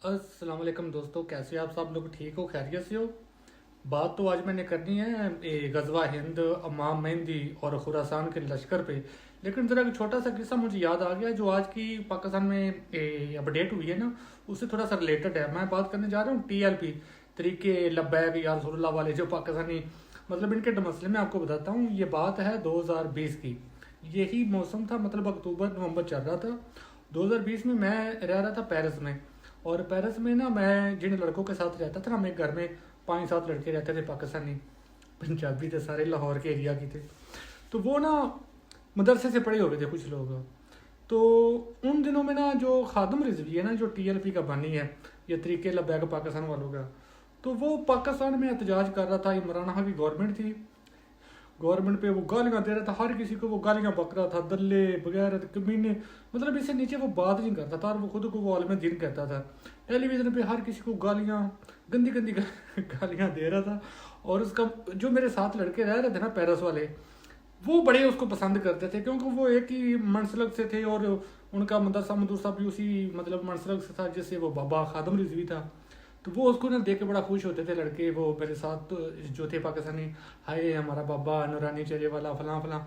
अस्सलाम वालेकुम दोस्तों, कैसे आप सब लोग? ठीक हो, खैरियत से हो? बात तो आज मैंने करनी है गजवा हिंद, इमाम मेहंदी और खुरासान के लश्कर पे। लेकिन ज़रा एक छोटा सा किस्सा मुझे याद आ गया जो आज की पाकिस्तान में अपडेट हुई है ना, उससे थोड़ा सा रिलेटेड है। मैं बात करने जा रहा हूँ TLP, तरीके लब्बैक या रसूलुल्लाह वाले जो पाकिस्तानी, मतलब इनके मसले में आपको बताता हूँ। ये बात है 2020 की। यही मौसम था, मतलब अक्टूबर नवंबर चल रहा था 2020 में। मैं रह रहा था पेरिस में। और पेरिस में ना, मैं जिन लड़कों के साथ रहता था ना, मेरे घर में 5-7 लड़के रहते थे पाकिस्तानी। पंजाबी थे सारे, लाहौर के एरिया की थे। तो वो ना मदरसे से पढ़े हुए थे कुछ लोग। तो उन दिनों में ना जो खादम रिजवी है ना, जो TLP का बानी है, ये तरीके लब्बैक पाकिस्तान वालों का, तो वो पाकिस्तान में एहतजाज कर रहा था। इमरान खान की गवर्नमेंट थी, गवर्नमेंट पे वो गालियां दे रहा था, हर किसी को वो गालियां बक रहा था, दल्ले बगैर कमीने। मतलब इससे नीचे वो बात नहीं करता था, और वो खुद को वो आलम दिन कहता था। टेलीविजन पे हर किसी को गालियां, गंदी गंदी गालियां दे रहा था। और उसका जो मेरे साथ लड़के रह रहे थे ना पेरिस वाले, वो बड़े उसको पसंद करते थे, क्योंकि वो एक ही मनसलक से थे। और उनका मदरसा मदरसा भी उसी मतलब मनसलक से था, जिससे वो बाबा खादम रिजवी था। तो वो उसको ना देख के बड़ा खुश होते थे लड़के, वो मेरे साथ जो थे पाकिस्तानी। हाय हमारा बाबा नूरानी चेहरे वाला फलां फलां।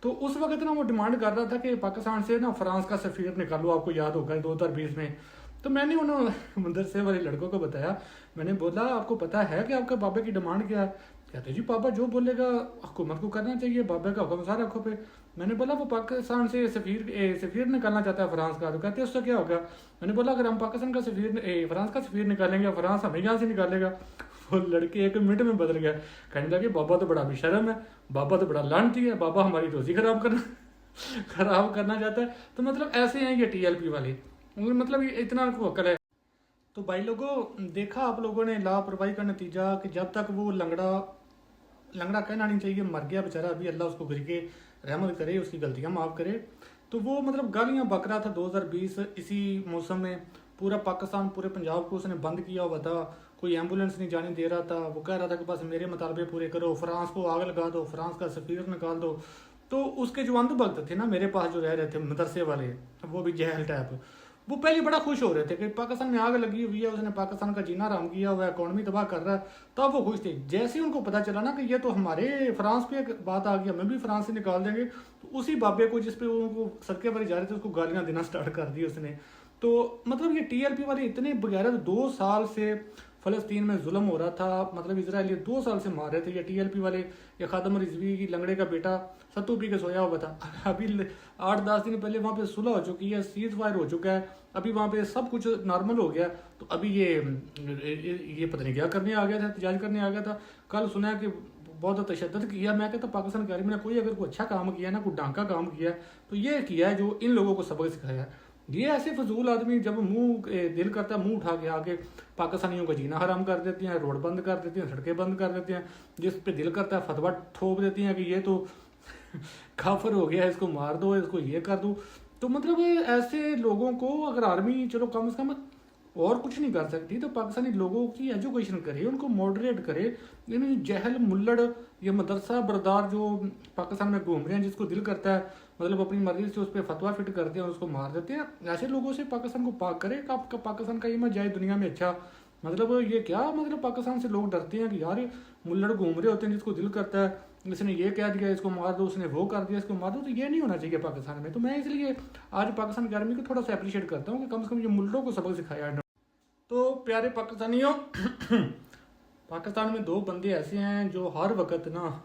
तो उस वक्त ना वो डिमांड कर रहा था कि पाकिस्तान से ना फ्रांस का सफ़ीर निकालो, आपको याद होगा 2020 में। तो मैंने उन मदरसे वाले लड़कों को बताया, मैंने बोला आपको पता है कि आपका बाबा की डिमांड क्या है? कहते जी पापा जो बोलेगा हुकूमत को करना चाहिए, बाबा का हुक्म सारा रखो पे। मैंने बोला वो पाकिस्तान से सफ़ीर निकालना चाहता है फ्रांस का। तो कहते हैं उससे क्या होगा? मैंने बोला अगर हम पाकिस्तान का फ्रांस का सफ़ीर निकालेंगे, फ्रांस हमें यहाँ से निकालेगा। वो लड़के 1 मिनट में बदल गया, कहने लगे बाबा तो बड़ा बेशर्म है, बाबा तो बड़ा लानती है, बाबा हमारी रोज़ी खराब करना चाहता है। तो मतलब ऐसे हैं ये TLP वाले, मतलब ये इतना को अकल है। तो भाई लोगों, देखा आप लोगों ने लापरवाही का नतीजा, कि जब तक वो लंगड़ा लंगड़ा कहना नहीं चाहिए, मर गया बेचारा, अभी अल्लाह उसको गिर के रहमत करे, उसकी गलतियां माफ़ करे। तो वो मतलब गालियां बक रहा था 2020 इसी मौसम में। पूरा पाकिस्तान, पूरे पंजाब को उसने बंद किया हुआ था, कोई एम्बुलेंस नहीं जाने दे रहा था। वो कह रहा था कि बस मेरे मुतालबे पूरे करो, फ्रांस को आग लगा दो, फ्रांस का सफ़ीर निकाल दो। तो उसके जो अंध भक्त थे ना मेरे पास, जो रह रहे थे मदरसे वाले, वो भी जहल टाइप, वो पहले बड़ा खुश हो रहे थे कि पाकिस्तान में आग लगी हुई है, उसने पाकिस्तान का जीना हराम किया हुआ है, इकॉनमी तबाह कर रहा है। तब वो खुश थे। जैसे ही उनको पता चला ना कि ये तो हमारे फ्रांस पे बात आ गई, हमें भी फ्रांस से निकाल देंगे, तो उसी बाबे को जिसपे उनको सदके भरे जा रहे थे, उसको गालियां देना स्टार्ट कर दी उसने। तो मतलब ये TLP वाले इतने बगैरत, 2 साल से फ़लस्तीन में जुल्म हो रहा था, मतलब इसराइल ये 2 साल से मार रहे थे ये TLP वाले। ये खादम रिजवी की लंगड़े का बेटा सत्तू पी के सोया हुआ था। अभी 8-10 दिन पहले वहाँ पे सुलह हो चुकी है, सीज फायर हो चुका है, अभी वहाँ पे सब कुछ नॉर्मल हो गया। तो अभी ये पता नहीं क्या करने आ गया था, एहतजाज करने आ गया था। कल सुना है कि बहुत तशद्दुद किया। मैं कहता पाकिस्तान के आर्मी ने कोई अगर कोई अच्छा काम किया ना, कोई डांका काम किया, तो ये किया है जो इन लोगों को सबक सिखाया है। ये ऐसे फजूल आदमी जब दिल करता है मुंह उठा के आके पाकिस्तानियों का जीना हराम कर देते हैं, रोड बंद कर देते हैं, सड़कें बंद कर देते हैं। जिस पे दिल करता है फतवा ठोक देती हैं कि ये तो काफिर हो गया, इसको मार दो, इसको ये कर दो। तो मतलब ऐसे लोगों को अगर आर्मी चलो कम से कम और कुछ नहीं कर सकती, तो पाकिस्तानी लोगों की एजुकेशन करे, उनको मॉडरेट करे। इन जहल मुल्लड़, ये मदरसा बरदार जो पाकिस्तान में घूम रहे हैं, जिसको दिल करता है मतलब अपनी मर्जी से उस पर फतवा फिट करते हैं, उसको मार देते हैं। ऐसे लोगों से पाकिस्तान को पाक करे कि आपका पाकिस्तान का इमेज जाए दुनिया में अच्छा। मतलब ये क्या, मतलब पाकिस्तान से लोग डरते हैं कि यार ये मुल्लड़ घूम रहे होते हैं, जिसको दिल करता है इसने ये कह दिया इसको मार दो, उसने वो कर दिया इसको मार दो। तो ये नहीं होना चाहिए पाकिस्तान में। तो मैं इसलिए आज पाकिस्तान की आर्मी को थोड़ा सा अप्रिशिएट करता हूँ कि कम से कम ये मुल्लों को सबक सिखाया है। तो प्यारे पाकिस्तानियों, पाकिस्तान में 2 बंदे ऐसे हैं जो हर वक्त ना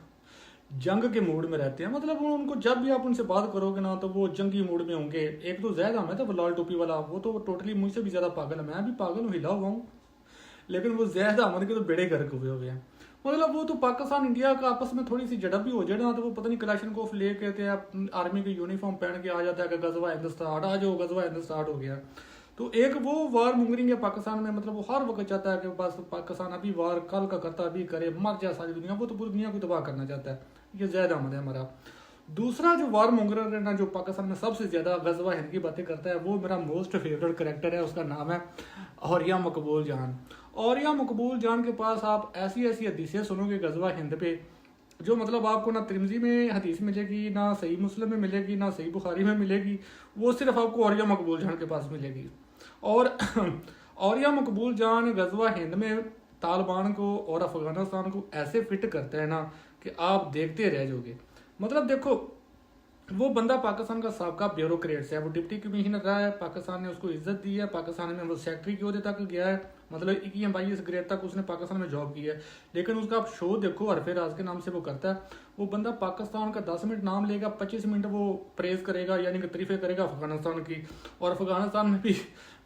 जंग के मूड में रहते हैं। मतलब उनको जब भी आप उनसे बात करोगे ना, तो वो जंगी मूड में होंगे। एक तो जैद अहमद है, वो लाल टोपी वाला, वो तो टोटली मुझसे भी ज़्यादा पागल है, मैं भी पागल हूँ, हिला हुआ हूँ। लेकिन वो जैद अहमद के तो बेड़े गर्क हुए हैं। मतलब वो तो पाकिस्तान इंडिया का आपस में थोड़ी सी झड़प भी हो जाए ना, तो वो पता नहीं कलाशनकोफ ले के आर्मी की यूनिफॉर्म पहन के आ जाता है कि गजवा हिंद स्टार्ट, आ जाओ गजवा हिंद स्टार्ट हो गया। तो एक वो वार मुंगरिंग है पाकिस्तान में, मतलब वो हर वक्त चाहता है कि बस पाकिस्तान अभी वार कल का करता, अभी करे, मर जाए सारी दुनिया। वो तो पूरी दुनिया को तबाह करना चाहता है। ये जैद अहमद है हमारा। दूसरा जो वार मोंगरर है ना, जो पाकिस्तान में सबसे ज़्यादा गजवा हिंद की बातें करता है, वो मेरा मोस्ट फेवरेट करेक्टर है, उसका नाम है औरिया मकबूल जान। औरिया मकबूल जान के पास आप ऐसी ऐसी हदीसें सुनोगे गजवा हिंद पे, जो मतलब आपको ना तिरमिजी में हदीस मिलेगी, ना सही मुस्लिम में मिलेगी, ना सही बुखारी में मिलेगी। वो सिर्फ आपको औरिया मकबूल जान के पास मिलेगी। और और यह मकबूल जान गजवा हिंद में तालिबान को और अफगानिस्तान को ऐसे फिट करता है ना कि आप देखते रह जाओगे। मतलब देखो, वो बंदा पाकिस्तान का साबका ब्यूरोक्रेट है, वो डिप्टी कमिश्नर रहा है, पाकिस्तान ने उसको इज्जत दी है, पाकिस्तान में वो सेक्रेटरी के ओहदे तक गया है, मतलब 21 ग्रेड तक उसने पाकिस्तान में जॉब की है। लेकिन उसका आप शो देखो, हरफे राज के नाम से वो करता है। वो बंदा पाकिस्तान का 10 मिनट नाम लेगा, 25 मिनट वो प्रेज करेगा, यानी कि तारीफें करेगा अफगानिस्तान की, और अफगानिस्तान में भी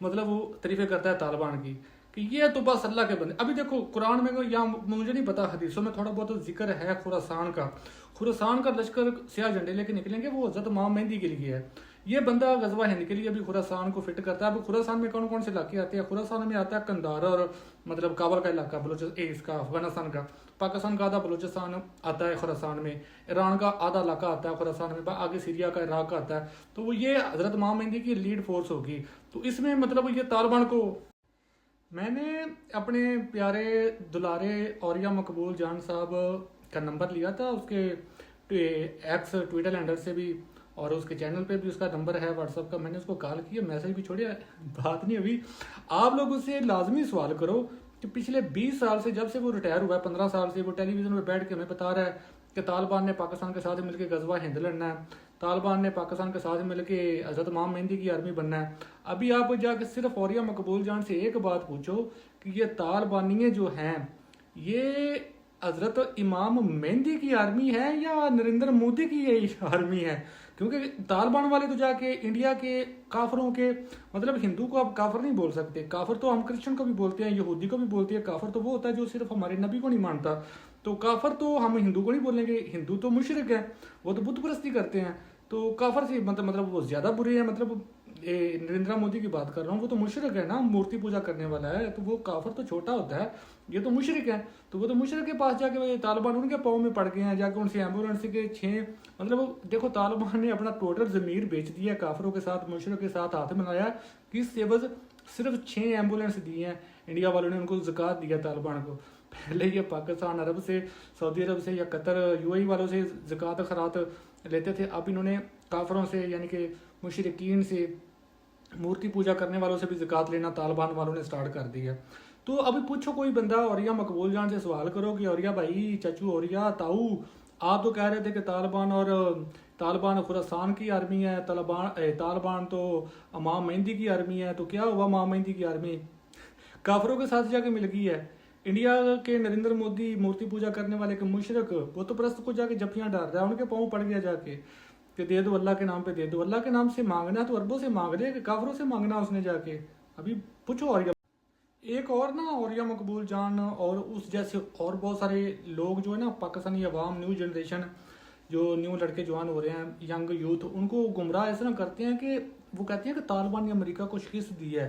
मतलब वो तारीफें करता है तालिबान की कि ये तो बस अल्लाह के बंदे। अभी देखो कुरान में, या मुझे नहीं पता, हदीसों में थोड़ा बहुत जिक्र है खुरासान का। खुरासान का लश्कर स्याह झंडे लेके निकलेंगे, वो हजरत इमाम मेहंदी के लिए है। ये बंदा गजवा हिंद के लिए अभी खुरासान को फिट करता है। अब खुरासान में कौन कौन से इलाके आते हैं? खुरासान में आता है कंधार और मतलब काबल का इलाका, इसका अफगानिस्तान का। पाकिस्तान का आधा बलूचिस्तान आता है खुरासान में, ईरान का आधा इलाका आता है खुरासान में, आगे सीरिया का, इराक का आता है। तो वो ये हजरत इमाम मेहंदी की लीड फोर्स होगी। तो इसमें मतलब ये तालिबान को, मैंने अपने प्यारे दुलारे औरिया मकबूल जान साहब का नंबर लिया था, उसके एक्स ट्विटर हैंडल से भी, और उसके चैनल पे भी उसका नंबर है व्हाट्सअप का। मैंने उसको कॉल किया, मैसेज भी छोड़िया, बात नहीं अभी। आप लोग उससे लाजमी सवाल करो कि पिछले 20 साल से, जब से वो रिटायर हुआ है, 15 साल से वो टेलीविजन पे बैठ के हमें बता रहा है कि तालिबान ने पाकिस्तान के साथ मिलकर गजवा हिंद लड़ना है, तालिबान ने पाकिस्तान के साथ मिलकर हजरत इमाम मेहंदी की आर्मी बनना है। अभी आप जाके सिर्फ औरिया मकबूल जान से एक बात पूछो कि ये तालिबानिये जो हैं, ये हजरत इमाम मेहंदी की आर्मी है या नरेंद्र मोदी की ये आर्मी है? क्योंकि तालिबान वाले तो जाके इंडिया के काफरों के, मतलब हिंदू को आप काफर नहीं बोल सकते। काफर तो हम क्रिश्चियन को भी बोलते हैं, यहूदी को भी बोलते हैं। काफर तो वो होता है जो सिर्फ हमारे नबी को नहीं मानता। तो काफर तो हम हिंदू को नहीं बोलेंगे, हिंदू तो मुशरिक है, वो तो बुत परस्ती करते हैं। तो काफर से मतलब वो ज्यादा बुरे हैं। मतलब नरेंद्र मोदी की बात कर रहा हूँ, वो तो मुशरिक है ना, मूर्ति पूजा करने वाला है। तो वो काफर तो छोटा होता है, ये तो मुशरिक है। तो वो तो मुशरिक के पास जाके तालिबान उनके पाँव में पड़ गए हैं, जाके उनसे एम्बुलेंस के 6, मतलब देखो तालिबान ने अपना टोटल जमीर बेच दिया, काफरों के साथ, मुशरिक के साथ हाथ मिलाया, किस एवज सिर्फ 6 एम्बुलेंस दी हैं इंडिया वालों ने, उनको ज़कात दिया तालिबान को। पहले ये पाकिस्तान, अरब से, सऊदी अरब से या कतर, यूएई वालों से ज़कात खरात लेते थे। अब इन्होंने काफरों से, यानी कि मुशरिकीन से, मूर्ति पूजा करने वालों से भी ज़कात लेना तालिबान वालों ने स्टार्ट कर दिया। तो अभी पूछो कोई बंदा औरिया मकबूल जान से सवाल करो कि औरिया भाई, चाचू औरिया, ताऊ, आप तो कह रहे थे कि तालिबान खुरासान की आर्मी है, तालिबान तो इमाम मेहंदी की आर्मी है, तो क्या हुआ? इमाम मेहंदी की आर्मी काफरों के साथ जाके मिल गई है। इंडिया के नरेंद्र मोदी मूर्ति पूजा करने वाले के मुशरक, वो तो प्रस्त को जाके जफ्फियां डाल रहा है, उनके पाँव पड़ गया जाके कि दे दो अल्लाह के नाम पे, दे दो। अल्लाह के नाम से मांगना तो अरबों से मांग रहे, कि काफरों से मांगना उसने जाके। अभी पूछो। और एक और ना, औरिया मकबूल जान और उस जैसे और बहुत सारे लोग जो है ना, पाकिस्तानी अवाम, न्यू जनरेशन, जो न्यू लड़के जवान हो रहे हैं, यंग यूथ, उनको गुमराह इस तरह करते हैं कि वो कहते हैं कि तालिबान ने अमेरिका को शिकस्त दी है,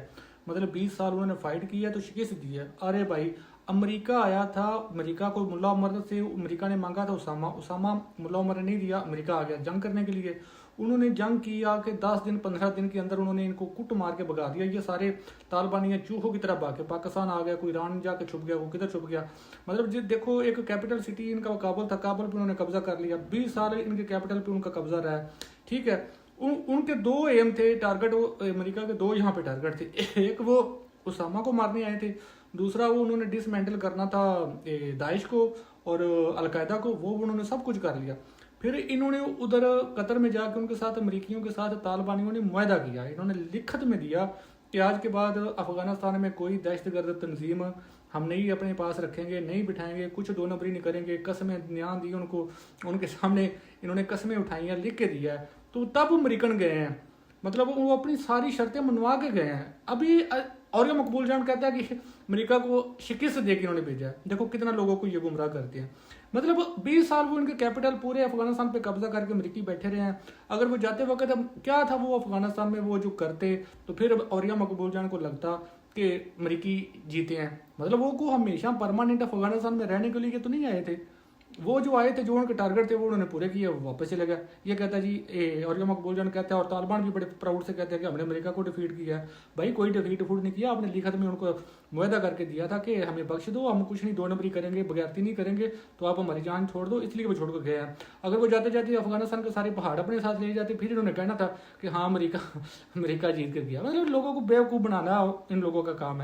मतलब 20 साल उन्होंने फाइट की है तो शिकस्त दी है। अरे भाई, अमेरिका आया था, अमेरिका को मुल्ला उमर से अमेरिका ने मांगा था उसामा मुल्ला उमर ने नहीं दिया, अमेरिका आ गया जंग करने के लिए। उन्होंने जंग किया कि 10 दिन 15 दिन के अंदर उन्होंने इनको कुट मार के भगा दिया। ये सारे तालिबानी चूहों की तरह भागे, पाकिस्तान आ गया, कोई ईरान जाके छुप गया, वो किधर छुप गया। मतलब देखो, एक कैपिटल सिटी इनका काबुल था, काबुल पे उन्होंने कब्जा कर लिया, 20 साल इनके कैपिटल पे उनका कब्जा रहा है। ठीक है, उनके 2 एम थे, टारगेट, अमेरिका के 2 यहाँ पे टारगेट थे। एक वो उसामा को मारने आए थे, दूसरा वो उन्होंने डिसमेंटल करना था दाइश को और अलकायदा को, वो उन्होंने सब कुछ कर लिया। फिर इन्होंने उधर कतर में जाकर उनके साथ, अमरीकियों के साथ तालिबानियों ने मुआहदा किया, इन्होंने लिखत में दिया कि आज के बाद अफगानिस्तान में कोई दहशतगर्द तंजीम हम नहीं अपने पास रखेंगे, नहीं बिठाएंगे, कुछ 2 नंबरी नहीं करेंगे। कस्में ध्यान दी उनको, उनके सामने इन्होंने कस्में उठाई हैं, लिख के दिया है। तो तब अमरीकन गए हैं, मतलब वो अपनी सारी शर्तें मनवा के गए हैं। अभी और ये मकबूल जान कहता है कि अमेरिका को शिकस्त दे के इन्होंने भेजा है। देखो कितना लोगों को ये गुमराह करते हैं। मतलब 20 साल वो इनके कैपिटल पूरे अफगानिस्तान पे कब्जा करके अमेरिकी बैठे रहे हैं। अगर वो जाते वक्त अब क्या था वो अफगानिस्तान में वो जो करते, तो फिर औरिया मकबूल जान को लगता कि अमेरिकी जीते हैं। मतलब वो को हमेशा परमानेंट अफगानिस्तान में रहने के लिए तो नहीं आए थे, वो जो आए थे, जो उनके टारगेट थे वो उन्होंने पूरे किए, वो वापस चले गए। ये कहता है जी, और मकबूल जान कहता है, और तालिबान भी बड़े प्राउड से कहते हैं कि हमने अमेरिका को डिफीट किया है। भाई कोई डिफीट फूट नहीं किया, आपने लिखत में उनको मुआहदा करके दिया था कि हमें बख्श दो, हम कुछ नहीं 2 नंबरी करेंगे, बगैरती नहीं करेंगे, तो आप हमारी जान छोड़ दो, इसलिए वो छोड़ कर गए हैं। अगर वो जाते जाते अफगानिस्तान के सारे पहाड़ अपने साथ ले जाते, फिर इन्होंने कहना था कि हाँ अमेरिका जीत कर गया। मतलब लोगों को बेवकूफ़ बनाना इन लोगों का काम है।